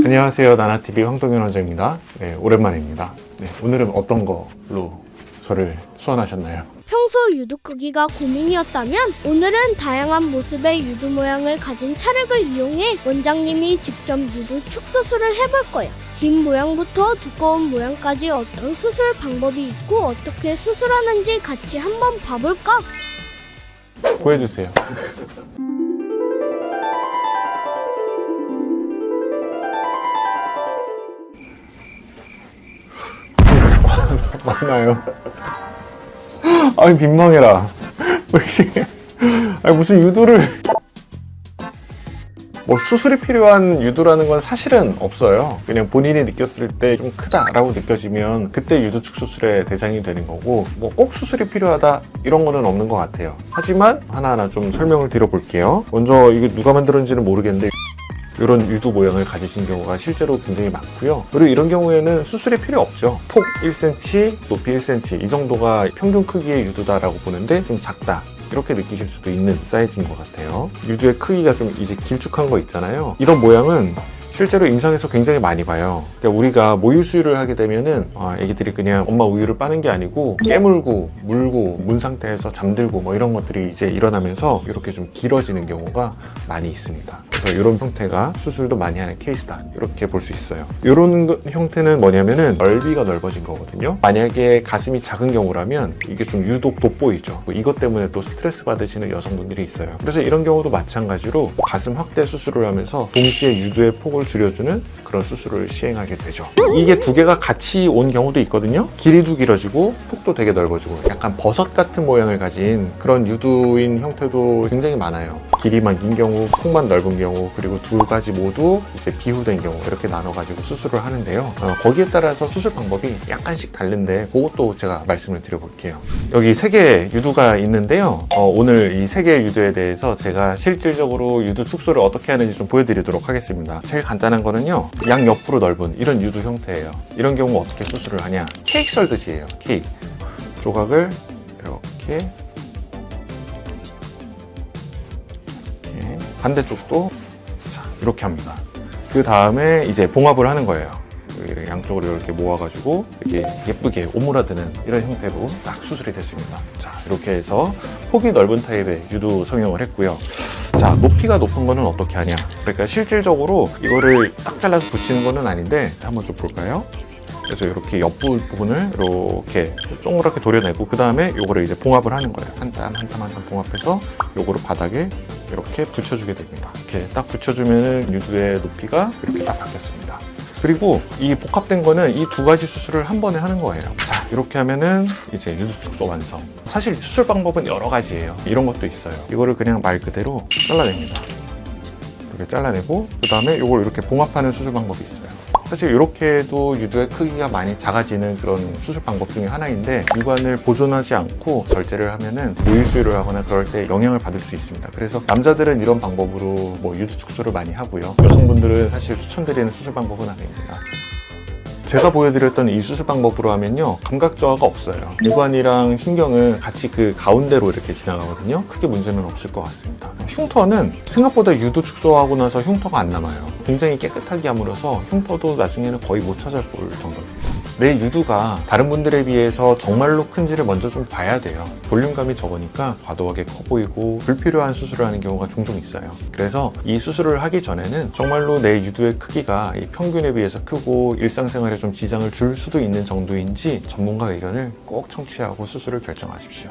안녕하세요. 나나TV 황동현 원장입니다. 네, 오랜만입니다. 네, 오늘은 어떤 걸로 저를 소환하셨나요? 평소 유두 크기가 고민이었다면 오늘은 다양한 모습의 유두 모양을 가진 찰흙을 이용해 원장님이 직접 유두 축수술을 해볼 거예요. 긴 모양부터 두꺼운 모양까지 어떤 수술 방법이 있고 어떻게 수술하는지 같이 한번 봐볼까? 보여주세요. 많아요. 아니 민망해라. 아니 무슨 유두를 뭐 수술이 필요한 유두라는 건 사실은 없어요. 그냥 본인이 느꼈을 때 좀 크다라고 느껴지면 그때 유두 축소술의 대상이 되는 거고 뭐 꼭 수술이 필요하다 이런 거는 없는 것 같아요. 하지만 하나하나 좀 설명을 드려볼게요. 먼저 이게 누가 만들었는지는 모르겠는데 이런 유두 모양을 가지신 경우가 실제로 굉장히 많고요. 그리고 이런 경우에는 수술이 필요 없죠. 폭 1cm, 높이 1cm 이 정도가 평균 크기의 유두다라고 보는데 좀 작다. 이렇게 느끼실 수도 있는 사이즈인 것 같아요. 유두의 크기가 좀 이제 길쭉한 거 있잖아요. 이런 모양은 실제로 임상에서 굉장히 많이 봐요. 그러니까 우리가 모유 수유를 하게 되면은 애기들이 그냥 엄마 우유를 빠는 게 아니고 깨물고 물고 문 상태에서 잠들고 뭐 이런 것들이 이제 일어나면서 이렇게 좀 길어지는 경우가 많이 있습니다. 그래서 이런 형태가 수술도 많이 하는 케이스다 이렇게 볼 수 있어요. 이런 형태는 뭐냐면은 넓이가 넓어진 거거든요. 만약에 가슴이 작은 경우라면 이게 좀 유독 돋보이죠. 이것 때문에 또 스트레스 받으시는 여성분들이 있어요. 그래서 이런 경우도 마찬가지로 가슴 확대 수술을 하면서 동시에 유두의 폭을 줄여주는 그런 수술을 시행하게 되죠. 이게 두 개가 같이 온 경우도 있거든요. 길이도 길어지고 폭도 되게 넓어지고 약간 버섯 같은 모양을 가진 그런 유두인 형태도 굉장히 많아요. 길이만 긴 경우, 폭만 넓은 경우, 그리고 두 가지 모두 이제 비후된 경우 이렇게 나눠가지고 수술을 하는데요. 거기에 따라서 수술 방법이 약간씩 다른데 그것도 제가 말씀을 드려볼게요. 여기 세 개의 유두가 있는데요. 오늘 이 세 개의 유두에 대해서 제가 실질적으로 유두 축소를 어떻게 하는지 좀 보여드리도록 하겠습니다. 제일 간단한 거는요. 양 옆으로 넓은 이런 유두 형태예요. 이런 경우 어떻게 수술을 하냐? 케이크 썰듯이 해요. 케이크. 조각을 이렇게 반대쪽도 자, 이렇게 합니다. 그 다음에 이제 봉합을 하는 거예요. 양쪽으로 이렇게 모아가지고 이렇게 예쁘게 오므라드는 이런 형태로 딱 수술이 됐습니다. 자, 이렇게 해서 폭이 넓은 타입의 유두 성형을 했고요. 자, 높이가 높은 거는 어떻게 하냐? 그러니까 실질적으로 이거를 딱 잘라서 붙이는 거는 아닌데 한번 좀 볼까요? 그래서 이렇게 옆부분을 이렇게 동그랗게 도려내고 그 다음에 요거를 이제 봉합을 하는 거예요. 한 땀 한 땀 한 땀 봉합해서 요거를 바닥에 이렇게 붙여주게 됩니다. 이렇게 딱 붙여주면 유두의 높이가 이렇게 딱 바뀌었습니다. 그리고 이 복합된 거는 이 두 가지 수술을 한 번에 하는 거예요. 자, 이렇게 하면은 이제 유두 축소 완성. 사실 수술 방법은 여러 가지예요. 이런 것도 있어요. 이거를 그냥 말 그대로 잘라냅니다. 이렇게 잘라내고 그 다음에 이걸 이렇게 봉합하는 수술 방법이 있어요. 사실 이렇게 해도 유두의 크기가 많이 작아지는 그런 수술 방법 중에 하나인데 유관을 보존하지 않고 절제를 하면은 모유 수유를 하거나 그럴 때 영향을 받을 수 있습니다. 그래서 남자들은 이런 방법으로 뭐 유두 축소를 많이 하고요. 여성분들은 사실 추천드리는 수술 방법은 아닙니다. 제가 보여드렸던 이 수술 방법으로 하면요 감각 저하가 없어요. 유관이랑 신경은 같이 그 가운데로 이렇게 지나가거든요. 크게 문제는 없을 것 같습니다. 흉터는 생각보다 유두 축소하고 나서 흉터가 안 남아요. 굉장히 깨끗하게 함으로써 흉터도 나중에는 거의 못 찾아볼 정도입니다. 내 유두가 다른 분들에 비해서 정말로 큰지를 먼저 좀 봐야 돼요. 볼륨감이 적으니까 과도하게 커 보이고 불필요한 수술을 하는 경우가 종종 있어요. 그래서 이 수술을 하기 전에는 정말로 내 유두의 크기가 이 평균에 비해서 크고 일상생활에 좀 지장을 줄 수도 있는 정도인지 전문가 의견을 꼭 청취하고 수술을 결정하십시오.